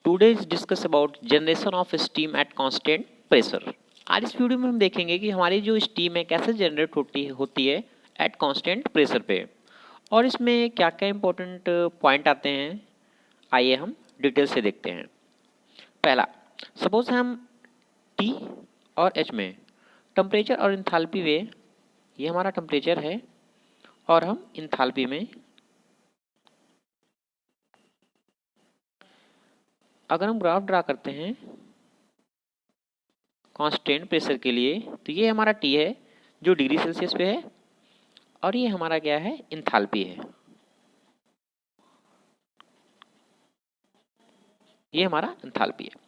Today is discuss about generation of steam at constant pressure. आज इस video में हम देखेंगे कि हमारी जो स्टीम है कैसे जनरेट होती है एट कांस्टेंट प्रेशर पे, और इसमें क्या क्या इंपॉर्टेंट पॉइंट आते हैं आइए हम डिटेल से देखते हैं। पहला, सपोज हम टी और एच में टेम्परेचर और इंथैल्पी वे, ये हमारा टेम्परेचर है और हम इंथैल्पी में अगर हम ग्राफ ड्रा करते हैं कांस्टेंट प्रेशर के लिए, तो ये हमारा टी है जो डिग्री सेल्सियस पे है और ये हमारा क्या है, इंथैल्पी है। ये हमारा इंथैल्पी है।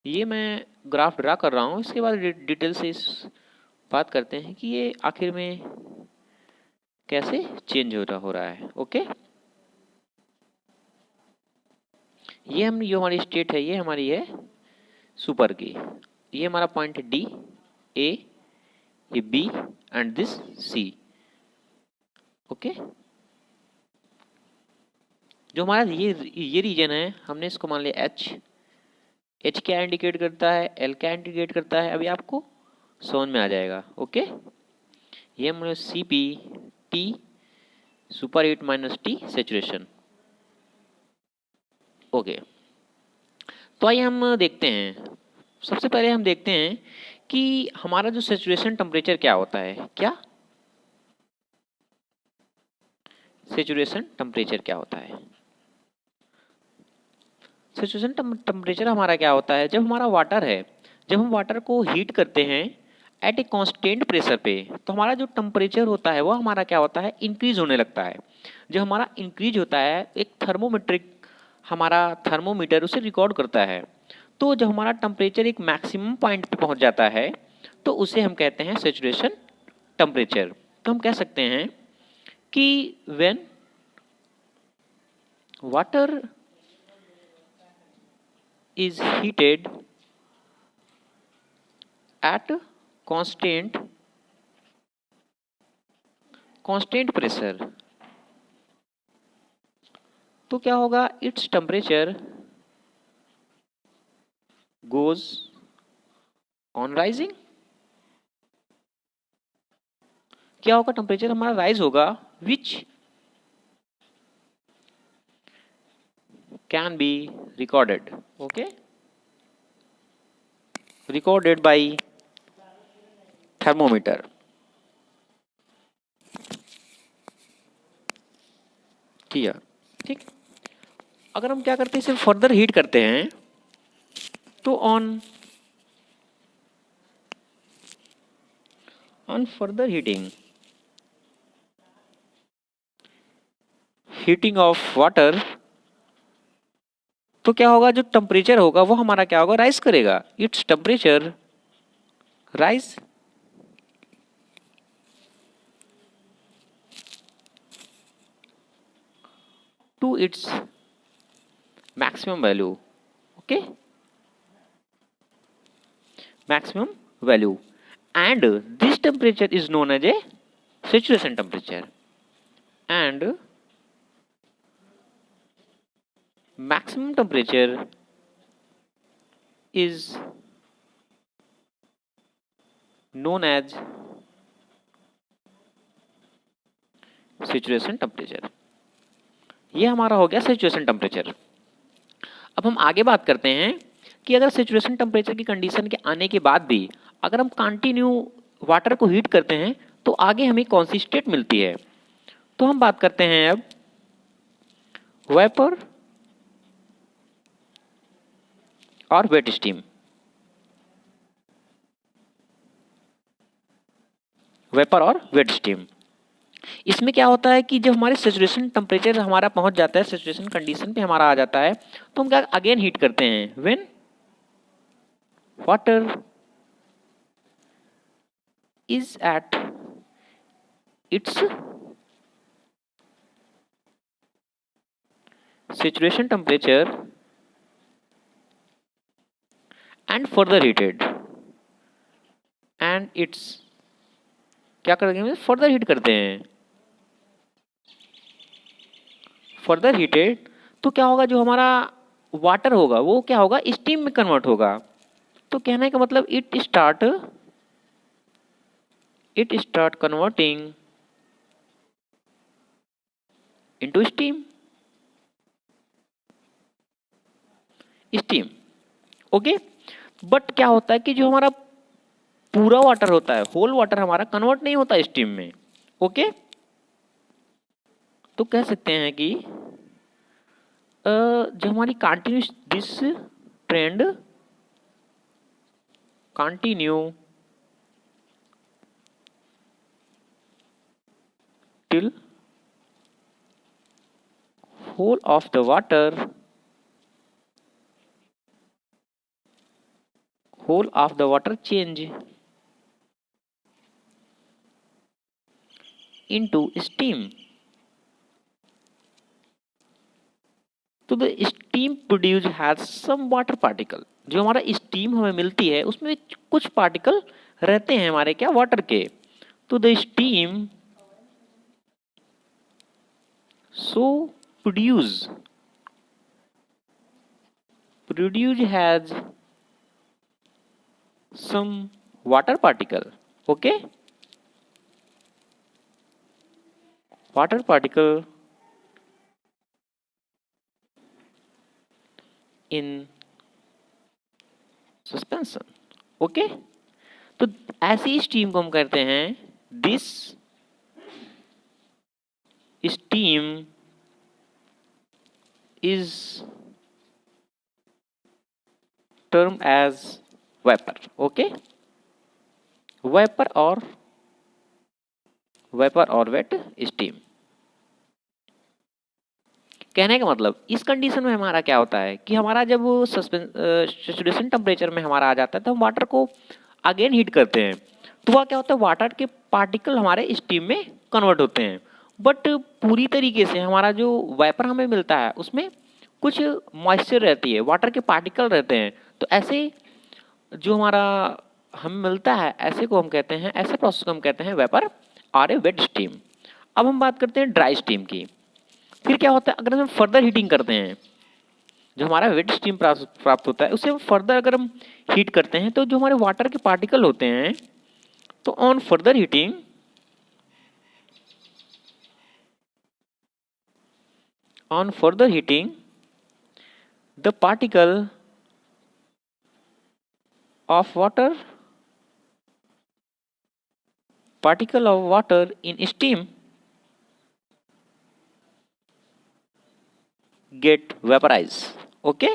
ये मैं ग्राफ ड्रा कर रहा हूँ, इसके बाद डिटेल से इस बात करते हैं कि ये आखिर में कैसे चेंज हो रहा है। ओके, ये हम जो हमारी स्टेट है ये हमारी है सुपर की। ये हमारा पॉइंट डी, ए, ये B and this C. Okay, जो हमारा ये रीजन है हमने इसको मान लिया एच। एच क्या इंडिकेट करता है, एल क्या इंडिकेट करता है, अभी आपको समझ में आ जाएगा। ओके, ये हमने C P T super heat minus T saturation. Okay, तो आइए हम देखते हैं। सबसे पहले हम देखते हैं कि हमारा जो सेचुरेशन टेम्परेचर क्या होता है। क्या सेचुरेशन टेम्परेचर क्या होता है? सेचुरेशन टेम्परेचर हमारा क्या होता है, जब हमारा वाटर है, जब हम वाटर को हीट करते हैं एट ए कांस्टेंट प्रेशर पे, तो हमारा जो टेम्परेचर होता है वो हमारा क्या होता है, इंक्रीज होने लगता है। जब हमारा इंक्रीज होता है, एक हमारा थर्मोमीटर उसे रिकॉर्ड करता है। तो जब हमारा टेम्परेचर एक मैक्सिमम पॉइंट पे पहुंच जाता है तो उसे हम कहते हैं सेचुरेशन टेम्परेचर। तो हम कह सकते हैं कि when water is heated at constant pressure, तो क्या होगा, its temperature goes on rising। क्या होगा, टेम्परेचर हमारा राइज होगा, which can be recorded। okay, recorded by thermometer। किया, ठीक। अगर हम क्या करते हैं, इसे फर्दर हीट करते हैं तो on further heating of water, तो क्या होगा, जो टेम्परेचर होगा वो हमारा क्या होगा, राइज करेगा। Its temperature rise to its maximum value. Okay, maximum value, and this temperature is known as a saturation temperature, and maximum temperature is known as saturation temperature। ये हमारा हो गया saturation temperature। अब हम आगे बात करते हैं कि अगर saturation temperature की कंडीशन के आने के बाद भी अगर हम कंटिन्यू वाटर को हीट करते हैं तो आगे हमें कौन सी स्टेट मिलती है। तो हम बात करते हैं अब वेपर और वेट स्टीम। वेपर और वेट स्टीम, इसमें क्या होता है कि जब हमारे सेचुरेशन टेम्परेचर हमारा पहुंच जाता है, सेचुरेशन कंडीशन पे हमारा आ जाता है, तो हम क्या अगेन हीट करते हैं। When water is at its saturation temperature and further heated, and it's क्या करेंगे, फर्दर हीट करते हैं। फर्दर हीटेड, तो क्या होगा, जो हमारा वाटर होगा वो क्या होगा, स्टीम में कन्वर्ट होगा। तो कहने का मतलब it start converting into steam. Okay. But क्या होता है कि जो हमारा पूरा वाटर होता है, होल वाटर हमारा कन्वर्ट नहीं होता स्टीम में। ओके। तो कह सकते हैं कि जो हमारी continuous this trend continue till whole of the water change into steam। तो the steam produce has some water particle, जो हमारा स्टीम हमें मिलती है उसमें कुछ पार्टिकल रहते हैं हमारे क्या, वाटर के। तो the steam so produce has some water particle। okay, water particle in suspension। Okay. तो ऐसी स्टीम को हम कहते हैं this steam is termed as vapor। Okay. Vapour और वेट स्टीम। कहने का मतलब इस कंडीशन में हमारा क्या होता है कि हमारा जब सैचुरेशन टेम्परेचर में हमारा आ जाता है तो हम वाटर को अगेन हीट करते हैं, तो वह क्या होता है, वाटर के पार्टिकल हमारे स्टीम में कन्वर्ट होते हैं। बट पूरी तरीके से हमारा जो वेपर हमें मिलता है उसमें कुछ मॉइस्चर रहती है, वाटर के पार्टिकल रहते हैं। तो ऐसे जो हमारा हमें मिलता है ऐसे को हम कहते हैं, ऐसे प्रोसेस को हम कहते हैं वेपर और ए वेट स्टीम। अब हम बात करते हैं ड्राई स्टीम की। फिर क्या होता है, अगर हम फर्दर हीटिंग करते हैं, जो हमारा वेट स्टीम प्राप्त होता है उससे हम फर्दर अगर हम हीट करते हैं तो जो हमारे वाटर के पार्टिकल होते हैं, तो on further heating the particle of water in steam get vaporized। okay,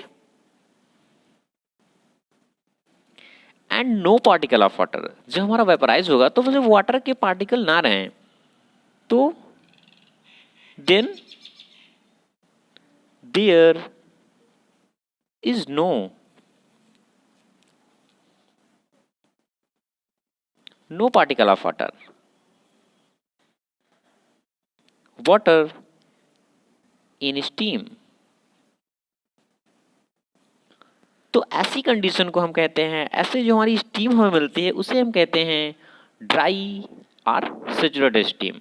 and no particle of water, जब हमारा वेपराइज होगा तो जब वाटर के पार्टिकल ना रहें तो then there is no particle of water in steam। तो ऐसी कंडीशन को हम कहते हैं, ऐसे जो हमारी स्टीम हमें मिलती है उसे हम कहते हैं ड्राई और सैचुरेटेड स्टीम।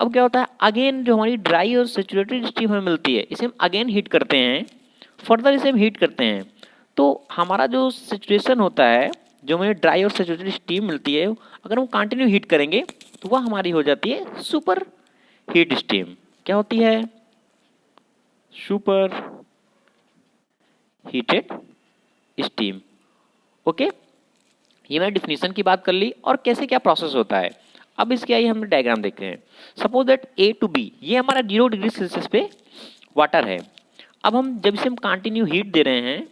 अब क्या होता है, अगेन जो हमारी ड्राई और सैचुरेटेड स्टीम हमें मिलती है इसे हम अगेन हीट करते हैं, फर्दर इसे हम हीट करते हैं। तो हमारा जो सिचुएशन होता है, जो हमें ड्राई और सैचुरेटेड स्टीम मिलती है, अगर हम कंटिन्यू हीट करेंगे तो वह हमारी हो जाती है सुपर हीट स्टीम। क्या होती है, सुपर हीटेड स्टीम। ओके, ये मैंने डिफिनीशन की बात कर ली और कैसे क्या प्रोसेस होता है। अब इसके आइए हम डायग्राम देखते हैं। Suppose that A to B, ये हमारा 0 डिग्री सेल्सियस पे वाटर है। अब हम जब इसे हम कंटिन्यू हीट दे रहे हैं,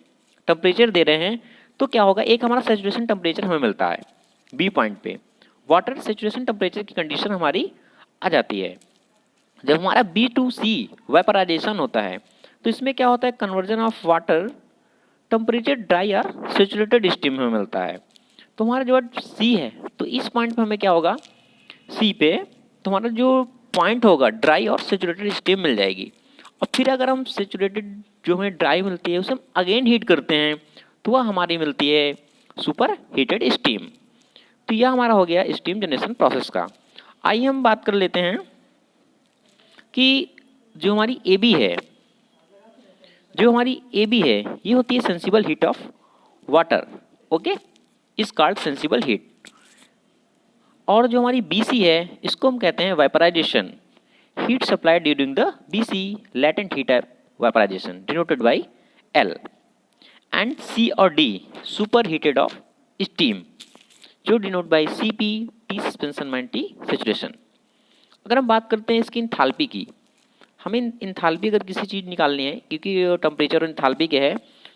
टेम्परेचर दे रहे हैं, तो क्या होगा, एक हमारा सैचुरेशन टेम्परेचर हमें मिलता है B पॉइंट पे। वाटर सैचुरेशन टेम्परेचर की कंडीशन हमारी आ जाती है। जब हमारा B to C वेपराइजेशन होता है तो इसमें क्या होता है, conversion of water temperature dry और सैचुरेटेड स्टीम में मिलता है। तो हमारा जो C है, तो इस पॉइंट पे हमें क्या होगा, C पे तो हमारा जो पॉइंट होगा ड्राई और सैचुरेटेड स्टीम मिल जाएगी। और फिर अगर हम सैचुरेटेड जो हमें ड्राई मिलती है उसे हम अगेन हीट करते हैं तो वह हमारी मिलती है सुपर हीटेड स्टीम। तो यह हमारा हो गया स्टीम जनरेशन प्रोसेस का। आइए हम बात कर लेते हैं कि जो हमारी AB है, जो हमारी ए बी है ये होती है sensible heat of water, okay, is called sensible heat. और जो हमारी बी सी है इसको हम कहते हैं vaporisation, heat supply during the B C latent heat vaporisation denoted by L. And C और D super heated of steam जो denote by C P T suspension minus T saturation. अगर हम बात करते हैं इसकी इंथाल्पी की, हमें इंथाल्पी अगर किसी चीज़ निकालनी है क्योंकि टेम्परेचर और इंथाल्पी के है,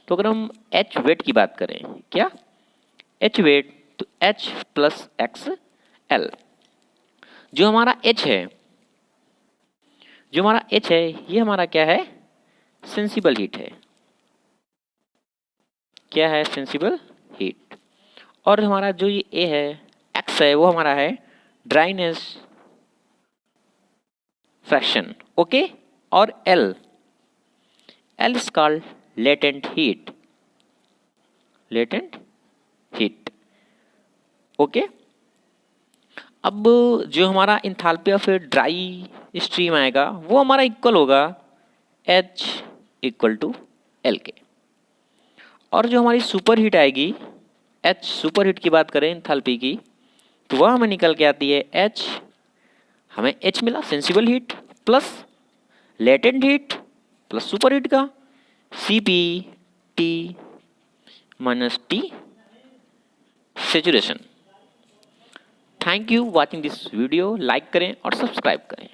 तो अगर हम एच वेट की बात करें, क्या एच वेट, तो एच प्लस एक्स एल। जो हमारा एच है, जो हमारा एच है ये हमारा क्या है, सेंसिबल हीट है। क्या है, सेंसिबल हीट। और हमारा जो ये ए है, एक्स है, वो हमारा है ड्राइनेस फ्रैक्शन, ओके। और L is called latent heat, latent heat, okay. अब जो हमारा इंथाल्पी ऑफ ड्राई स्ट्रीम आएगा वो हमारा इक्वल होगा H इक्वल टू एल के। और जो हमारी सुपर हीट आएगी, H सुपर हीट की बात करें इंथाल्पी की, तो वह हमें निकल के आती है H, हमें H मिला sensible heat plus latent heat plus super heat का Cp T minus T saturation. Thank you watching this video, like करें और सब्सक्राइब करें।